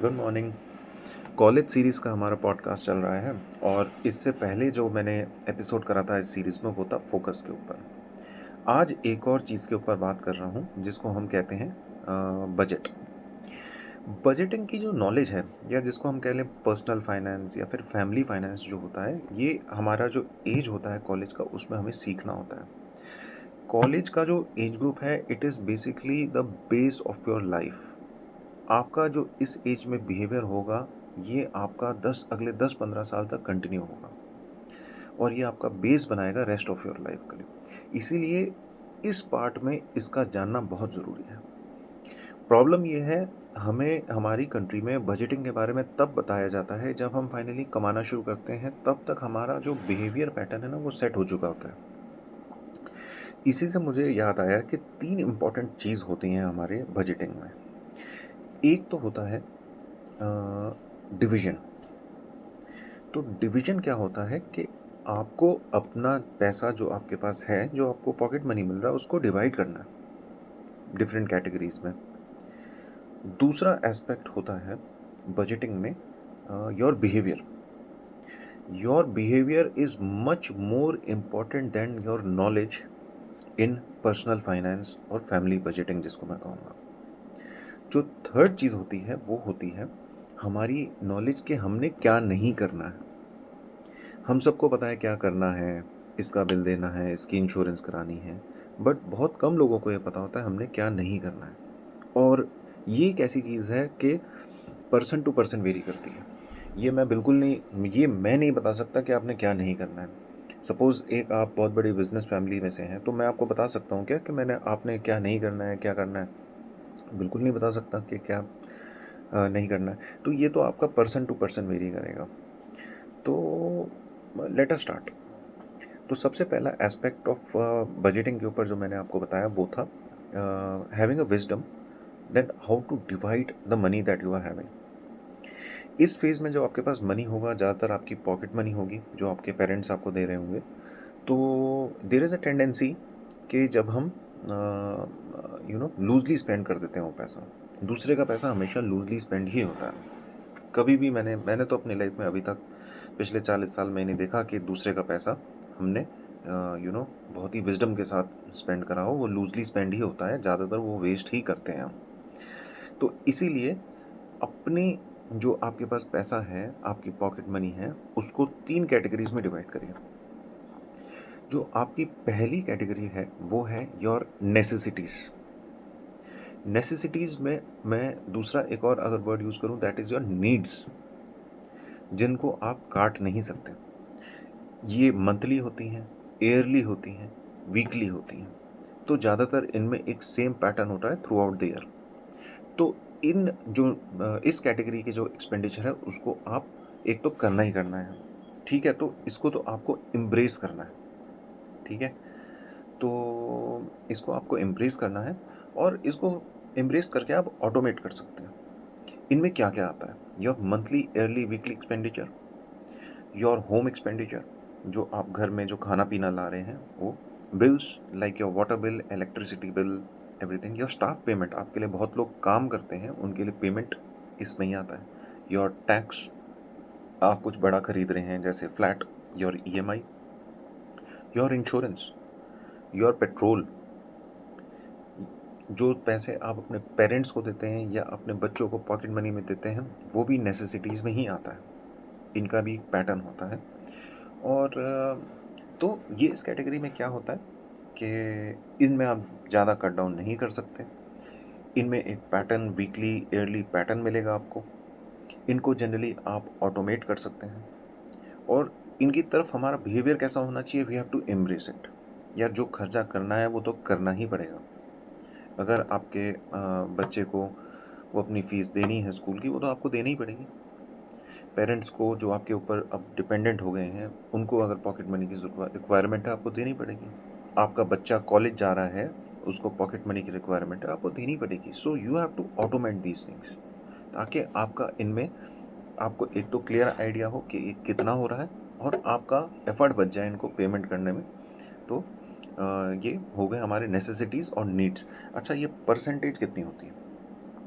Good morning. College series का हमारा podcast चल रहा है और इससे पहले जो मैंने एपिसोड करा था इस सीरीज़ में वो था फोकस के ऊपर। आज एक और चीज़ के ऊपर बात कर रहा हूँ जिसको हम कहते हैं बजट। बजटिंग की जो नॉलेज है या जिसको हम कह लें पर्सनल फाइनेंस या फिर फैमिली फाइनेंस जो होता है, ये हमारा जो एज होता है कॉलेज का उसमें हमें सीखना होता है। कॉलेज का जो एज ग्रुप है it is basically the base of your life. आपका जो इस एज में बिहेवियर होगा, ये आपका अगले 10-15 साल तक कंटिन्यू होगा और ये आपका बेस बनाएगा रेस्ट ऑफ योर लाइफ के लिए। इसीलिए इस पार्ट में इसका जानना बहुत ज़रूरी है। प्रॉब्लम ये है, हमें हमारी कंट्री में बजटिंग के बारे में तब बताया जाता है जब हम फाइनली कमाना शुरू करते हैं, तब तक हमारा जो बिहेवियर पैटर्न है ना वो सेट हो चुका होता है। इसी से मुझे याद आया कि 3 इम्पॉर्टेंट चीज़ होती हैं हमारे बजटिंग में। एक तो होता है डिवीज़न। तो डिवीज़न क्या होता है कि आपको अपना पैसा जो आपके पास है, जो आपको पॉकेट मनी मिल रहा है, उसको डिवाइड करना है डिफरेंट कैटेगरीज़ में। दूसरा एस्पेक्ट होता है बजटिंग में your behaviour. Your behaviour is much more important than your knowledge in personal finance और फैमिली बजटिंग जिसको मैं कहूँगा। जो थर्ड चीज़ होती है वो होती है हमारी नॉलेज कि हमने क्या नहीं करना है। हम सबको पता है क्या करना है, इसका बिल देना है, इसकी इंश्योरेंस करानी है, बट बहुत कम लोगों को ये पता होता है हमने क्या नहीं करना है। और ये एक ऐसी चीज़ है कि पर्सन टू पर्सन वेरी करती है। ये मैं नहीं बता सकता कि आपने क्या नहीं करना है। सपोज़ एक आप बहुत बड़ी बिज़नेस फैमिली में से हैं, तो मैं आपको बता सकता हूँ क्या कि आपने क्या नहीं करना है, क्या करना है? बिल्कुल नहीं बता सकता कि क्या नहीं करना है। तो ये तो आपका पर्सन टू पर्सन वेरी करेगा। तो लेट अस स्टार्ट। तो सबसे पहला एस्पेक्ट ऑफ बजटिंग के ऊपर जो मैंने आपको बताया वो था having a wisdom that how to divide the money that you are having. इस फेज़ में जो आपके पास मनी होगा, ज़्यादातर आपकी पॉकेट मनी होगी जो आपके पेरेंट्स आपको दे रहे होंगे। तो देयर इज़ अ टेंडेंसी कि जब हम लूजली स्पेंड कर देते हैं वो पैसा। दूसरे का पैसा हमेशा लूजली स्पेंड ही होता है। कभी भी मैंने तो अपनी लाइफ में अभी तक पिछले 40 साल में नहीं देखा कि दूसरे का पैसा हमने बहुत ही विजडम के साथ स्पेंड करा हो। वो लूजली स्पेंड ही होता है, ज़्यादातर वो वेस्ट ही करते हैं हम। तो इसीलिए अपनी जो आपके पास पैसा है, आपकी पॉकेट मनी है, उसको 3 कैटेगरीज़ में डिवाइड करिए। जो आपकी पहली कैटेगरी है वो है योर नेसेसिटीज़। नेसेसिटीज़ में मैं दूसरा एक और अगर वर्ड यूज़ करूँ दैट इज़ योर नीड्स, जिनको आप काट नहीं सकते। ये मंथली होती हैं, ईयरली होती हैं, वीकली होती हैं। तो ज़्यादातर इनमें एक सेम पैटर्न होता है थ्रू आउट द ईयर। तो इस कैटेगरी के जो एक्सपेंडिचर है उसको आप एक तो करना ही करना है, ठीक है? तो इसको तो आपको एम्ब्रेस करना है, ठीक है? तो इसको आपको एम्ब्रेस करना है और इसको एम्ब्रेस करके आप ऑटोमेट कर सकते हैं। इनमें क्या-क्या आता है? Your monthly, yearly, weekly expenditure, your home expenditure, जो आप घर में जो खाना-पीना ला रहे हैं वो, bills like your water bill, electricity bill, everything, your staff payment, आपके लिए बहुत लोग काम करते हैं, उनके लिए पेमेंट इसमें ही आता है। योर टैक्स, आप कुछ बड़ा खरीद रहे हैं जैसे flat, your EMI, your insurance, your petrol, जो पैसे आप अपने पेरेंट्स को देते हैं या अपने बच्चों को पॉकेट मनी में देते हैं, वो भी नेसेसिटीज़ में ही आता है। इनका भी एक पैटर्न होता है। और तो ये इस कैटेगरी में क्या होता है कि इनमें आप ज़्यादा कट डाउन नहीं कर सकते। इनमें एक पैटर्न वीकली, ईयरली पैटर्न मिलेगा आपको। इनको जनरली आप ऑटोमेट कर सकते हैं और इनकी तरफ हमारा बिहेवियर कैसा होना चाहिए, we have to embrace it. यार जो खर्चा करना है वो तो करना ही पड़ेगा। अगर आपके बच्चे को वो अपनी फ़ीस देनी है स्कूल की, वो तो आपको देनी ही पड़ेगी। पेरेंट्स को जो आपके ऊपर अब डिपेंडेंट हो गए हैं, उनको अगर पॉकेट मनी की रिक्वायरमेंट है, आपको देनी पड़ेगी। आपका बच्चा कॉलेज जा रहा है, उसको पॉकेट मनी की रिक्वायरमेंट है, आपको देनी पड़ेगी। So you have to automate these things, ताकि आपका इनमें आपको एक तो क्लियर आइडिया हो कि ये कितना हो रहा है और आपका एफर्ट बच जाए इनको पेमेंट करने में। तो ये हो गए हमारे नेसेसिटीज़ और नीड्स। अच्छा, ये परसेंटेज कितनी होती है?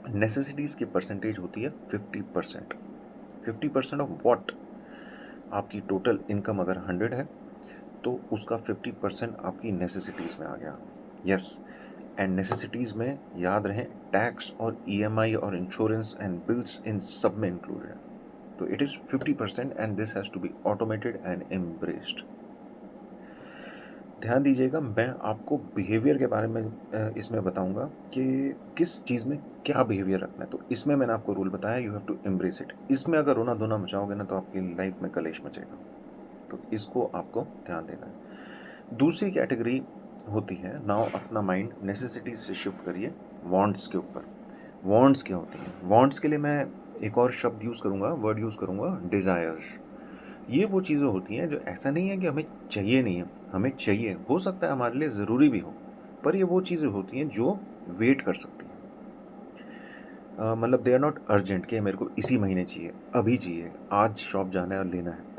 नेसेसिटीज़ की परसेंटेज होती है 50%। 50% ऑफ व्हाट? आपकी टोटल इनकम अगर 100 है तो उसका 50% आपकी नेसेसिटीज़ में आ गया। यस, एंड नेसेसिटीज़ में याद रहे टैक्स और ईएमआई और इंश्योरेंस एंड बिल्स इन सब में इंक्लूडेड है। तो it is 50% and this has to be automated and embraced. ध्यान दीजिएगा, मैं आपको बिहेवियर के बारे में इसमें बताऊंगा कि किस चीज़ में क्या बिहेवियर रखना है। तो इसमें मैंने आपको रूल बताया, you have to embrace it. इसमें अगर रोना धोना मचाओगे ना तो आपकी लाइफ में कलेश मचेगा। तो इसको आपको ध्यान देना है। दूसरी कैटेगरी होती है, नाउ अपना माइंड नेसेसिटीज से शिफ्ट करिए वांट्स के ऊपर। वांट्स क्या होती हैं? वांट्स के लिए मैं एक और शब्द यूज़ करूँगा, वर्ड यूज़ करूँगा, डिज़ायर्स। ये वो चीज़ें होती हैं जो ऐसा नहीं है कि हमें चाहिए नहीं है, हमें चाहिए, हो सकता है हमारे लिए ज़रूरी भी हो, पर ये वो चीज़ें होती हैं जो वेट कर सकती हैं। मतलब दे आर नॉट अर्जेंट कि मेरे को इसी महीने चाहिए, अभी चाहिए, आज शॉप जाना है और लेना है।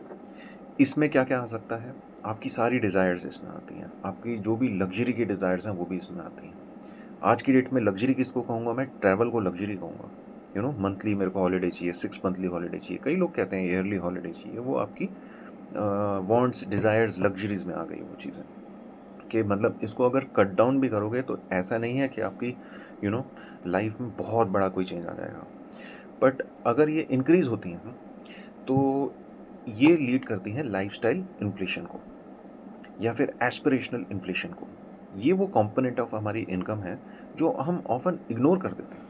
इसमें क्या क्या आ सकता है? आपकी सारी डिज़ायर्स इसमें आती हैं, आपकी जो भी लग्जरी की डिज़ायर्स हैं वो भी इसमें आती हैं। आज की डेट में लग्जरी किसको कहूँगा मैं? ट्रैवल को लग्जरी कहूँगा। यू नो, मंथली मेरे को हॉलीडे चाहिए, 6 मंथली हॉलीडे चाहिए, कई लोग कहते हैं ईयरली हॉलीडे चाहिए। वो आपकी वांट्स, डिज़ायर्स, लग्जरीज में आ गई वो चीज़ें। कि मतलब इसको अगर कट डाउन भी करोगे तो ऐसा नहीं है कि आपकी लाइफ में बहुत बड़ा कोई चेंज आ जाएगा, बट अगर ये इंक्रीज़ होती हैं तो ये लीड करती हैं लाइफस्टाइल इन्फ्लेशन को या फिर एस्पिरेशनल इन्फ्लेशन को। ये वो कंपोनेंट ऑफ हमारी इनकम है जो हम ऑफन इग्नोर कर देते हैं।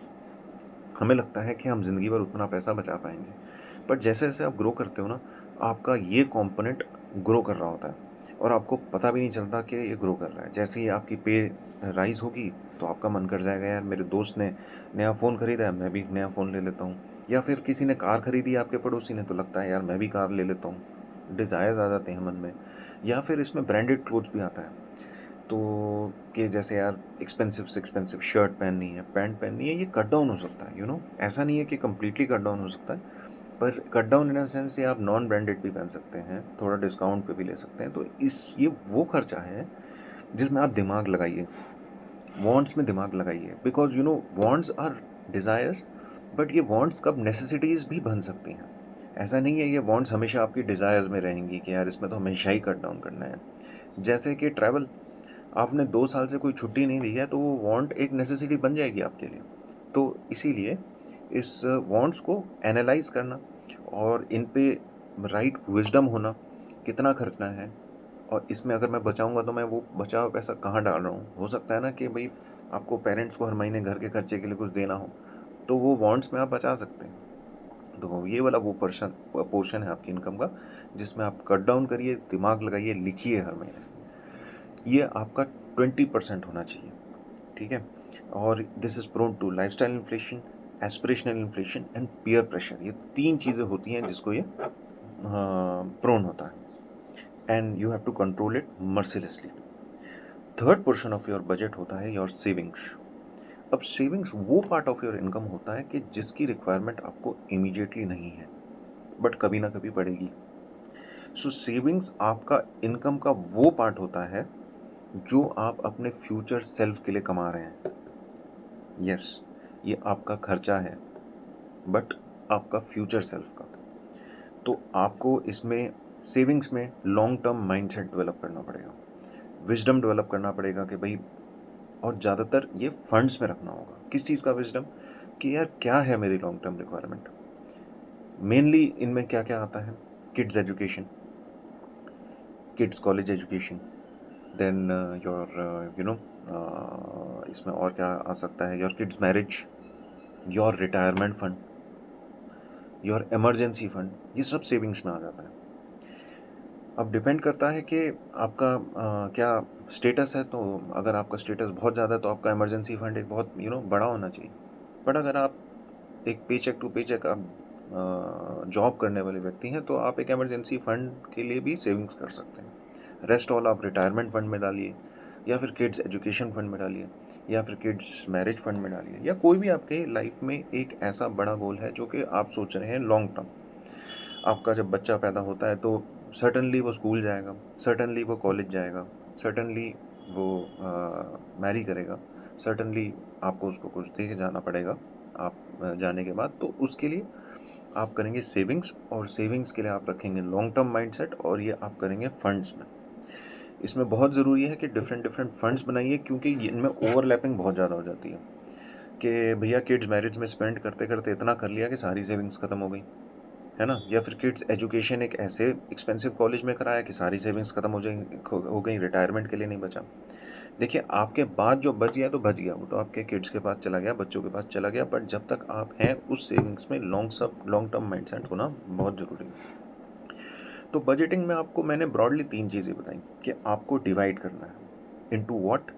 हमें लगता है कि हम ज़िंदगी भर उतना पैसा बचा पाएंगे, बट जैसे जैसे आप ग्रो करते हो ना, आपका ये कंपोनेंट ग्रो कर रहा होता है और आपको पता भी नहीं चलता कि ये ग्रो कर रहा है। जैसे ही आपकी पे राइज होगी तो आपका मन कर जाएगा, यार मेरे दोस्त ने नया फ़ोन ख़रीदा है, मैं भी नया फ़ोन ले लेता हूँ। या फिर किसी ने कार ख़रीदी है आपके पड़ोसी ने, तो लगता है यार मैं भी कार ले लेता हूँ। डिज़ायर्स आ जाते हैं मन में। या फिर इसमें ब्रांडेड क्लोथ्स भी आता है, तो कि जैसे यार एक्सपेंसिव से एक्सपेंसिव शर्ट पहननी है, पैंट पहननी है, ये कट डाउन हो सकता है। ऐसा नहीं है कि कम्प्लीटली कट डाउन हो सकता है, पर कट डाउन इन सेंस ये आप नॉन ब्रांडेड भी पहन सकते हैं, थोड़ा डिस्काउंट पे भी ले सकते हैं। तो ये वो खर्चा है जिसमें आप दिमाग लगाइए, वांट्स में दिमाग लगाइए, because wants are desires, but ये वांट्स कब नेसेसिटीज़ भी बन सकती हैं। ऐसा नहीं है ये वांट्स हमेशा आपकी डिज़ायर्स में रहेंगी कि यार इसमें तो हमेशा ही कट डाउन करना है। जैसे कि ट्रैवल, आपने 2 साल से कोई छुट्टी नहीं ली है तो वो वांट एक नेसेसिटी बन जाएगी आपके लिए। तो इसीलिए इस वांट्स को एनालाइज करना और इन पे राइट विजडम होना, कितना खर्चना है और इसमें अगर मैं बचाऊंगा तो मैं वो बचा हुआ पैसा कहाँ डाल रहा हूँ। हो सकता है ना कि भाई आपको पेरेंट्स को हर महीने घर के खर्चे के लिए कुछ देना हो, तो वो वांट्स में आप बचा सकते हैं। तो ये वाला वो पोर्शन है आपकी इनकम का जिसमें आप कट डाउन करिए, दिमाग लगाइए, लिखिए हर महीने। ये आपका 20% होना चाहिए, ठीक है। और this is prone to lifestyle inflation, aspirational inflation and peer pressure. ये 3 चीज़ें होती हैं जिसको ये प्रोन होता है, and you have to control it mercilessly. Third portion of your budget होता है योर सेविंग्स। अब सेविंग्स वो पार्ट ऑफ योर इनकम होता है कि जिसकी रिक्वायरमेंट आपको इमीडिएटली नहीं है, बट कभी ना कभी पड़ेगी। सो सेविंग्स आपका इनकम का वो पार्ट होता है जो आप अपने फ्यूचर सेल्फ के लिए कमा रहे हैं। यस, ये आपका खर्चा है, बट आपका फ्यूचर सेल्फ का। तो आपको इसमें सेविंग्स में लॉन्ग टर्म माइंडसेट डेवलप करना पड़ेगा, विजडम डेवलप करना पड़ेगा कि भाई, और ज़्यादातर ये फंड्स में रखना होगा। किस चीज़ का विजडम? कि यार क्या है मेरी लॉन्ग टर्म रिक्वायरमेंट। मेनली इनमें क्या क्या आता है? Kids education, kids college education, then your इसमें और क्या आ सकता है? Your kids marriage, your retirement fund, your emergency fund, ये सब सेविंग्स में आ जाता है। अब डिपेंड करता है कि आपका क्या स्टेटस है। तो अगर आपका स्टेटस बहुत ज़्यादा है तो आपका इमरजेंसी फंड एक बहुत बड़ा होना चाहिए। बट अगर आप एक पेचेक टू पेचेक आप जॉब करने वाले व्यक्ति हैं तो आप एक इमरजेंसी फंड के लिए भी सेविंग्स कर सकते हैं। रेस्ट ऑल आप रिटायरमेंट फंड में डालिए, या फिर किड्स एजुकेशन फंड में डालिए, या फिर किड्स मैरिज फंड में डालिए, या कोई भी आपके लाइफ में एक ऐसा बड़ा गोल है जो कि आप सोच रहे हैं लॉन्ग टर्म। आपका जब बच्चा पैदा होता है तो सर्टनली वो स्कूल जाएगा, सर्टनली वो कॉलेज जाएगा, सर्टनली वो मैरी करेगा, सर्टनली आपको उसको कुछ दे के जाना पड़ेगा आप जाने के बाद, तो उसके लिए आप करेंगे सेविंग्स, और सेविंग्स के लिए आप रखेंगे लॉन्ग टर्म माइंडसेट, और ये आप करेंगे फंड्स में। इसमें बहुत ज़रूरी है कि डिफरेंट डिफरेंट फंड्स बनाइए, क्योंकि इनमें ओवरलैपिंग बहुत ज़्यादा हो जाती है कि भैया किड्स मैरिज में स्पेंड करते करते इतना कर लिया कि सारी सेविंग्स ख़त्म हो गई, है ना, या फिर किड्स एजुकेशन एक ऐसे एक्सपेंसिव कॉलेज में कराया कि सारी सेविंग्स ख़त्म हो गई, रिटायरमेंट के लिए नहीं बचा। देखिए, आपके बाद जो बच गया तो बच गया, वो तो आपके किड्स के पास चला गया, बच्चों के पास चला गया, बट जब तक आप हैं उस सेविंग्स में लॉन्ग टर्म माइंडसेट होना बहुत ज़रूरी है। तो बजटिंग में आपको मैंने ब्रॉडली 3 चीज़ें बताई कि आपको डिवाइड करना है into what,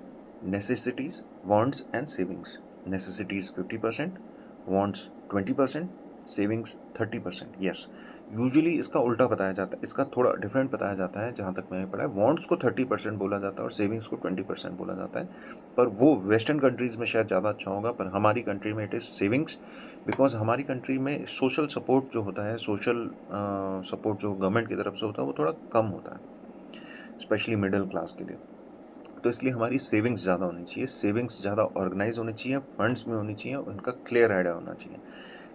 necessities, wants and savings. Necessities 50%, wants 20%, savings 30%। Yes, usually इसका उल्टा बताया जाता है, इसका थोड़ा डिफरेंट बताया जाता है। जहाँ तक मैंने पढ़ा है, वांट्स को 30% बोला जाता है और सेविंग्स को 20% बोला जाता है, पर वो वेस्टर्न कंट्रीज़ में शायद ज़्यादा अच्छा होगा, पर हमारी कंट्री में इट इज़ सेविंग्स। बिकॉज हमारी कंट्री में सोशल सपोर्ट जो होता है, सोशल सपोर्ट जो गवर्नमेंट की तरफ से होता है, वो थोड़ा कम होता है, स्पेशली मिडिल क्लास के लिए। तो इसलिए हमारी सेविंग्स ज़्यादा होनी चाहिए, सेविंग्स ज़्यादा ऑर्गेनाइज होनी चाहिए, फंड्स में होनी चाहिए, उनका क्लियर आइडिया होना चाहिए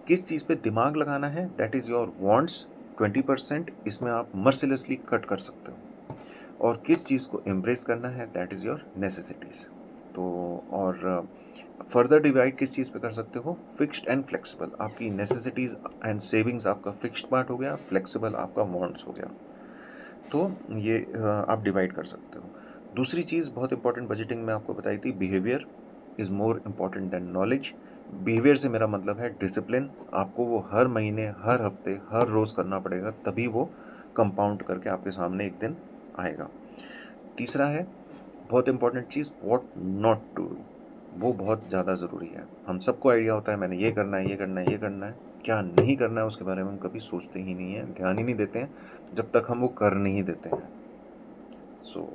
किस चीज़ पे दिमाग लगाना है। दैट इज़ योर वांट्स 20%, इसमें आप मर्सिलेसली कट कर सकते हो, और किस चीज़ को एम्ब्रेस करना है, दैट इज़ योर नेसेसिटीज़। तो और फर्दर डिवाइड किस चीज़ पे कर सकते हो, फिक्स्ड एंड फ्लेक्सिबल। आपकी नेसेसिटीज़ एंड सेविंग्स आपका फिक्स्ड पार्ट हो गया, फ्लेक्सिबल आपका वांट्स हो गया। तो ये आप डिवाइड कर सकते हो। दूसरी चीज़ बहुत इंपॉर्टेंट बजटिंग में आपको बताई थी, behaviour is more important than knowledge. Behaviour से मेरा मतलब है डिसिप्लिन। आपको वो हर महीने, हर हफ्ते, हर रोज़ करना पड़ेगा, तभी वो कंपाउंड करके आपके सामने एक दिन आएगा। तीसरा है बहुत इंपॉर्टेंट चीज़, व्हाट नॉट टू डू। वो बहुत ज़्यादा ज़रूरी है। हम सबको आइडिया होता है मैंने ये करना है, ये करना है, ये करना है, क्या नहीं करना है उसके बारे में हम कभी सोचते ही नहीं हैं, ध्यान ही नहीं देते हैं जब तक हम वो कर नहीं देते हैं। So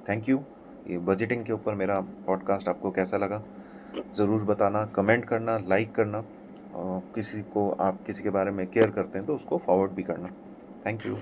thank you. ये बजटिंग के ऊपर मेरा पॉडकास्ट आपको कैसा लगा ज़रूर बताना, कमेंट करना, लाइक करना, और किसी को आप किसी के बारे में केयर करते हैं तो उसको फॉरवर्ड भी करना। Thank you.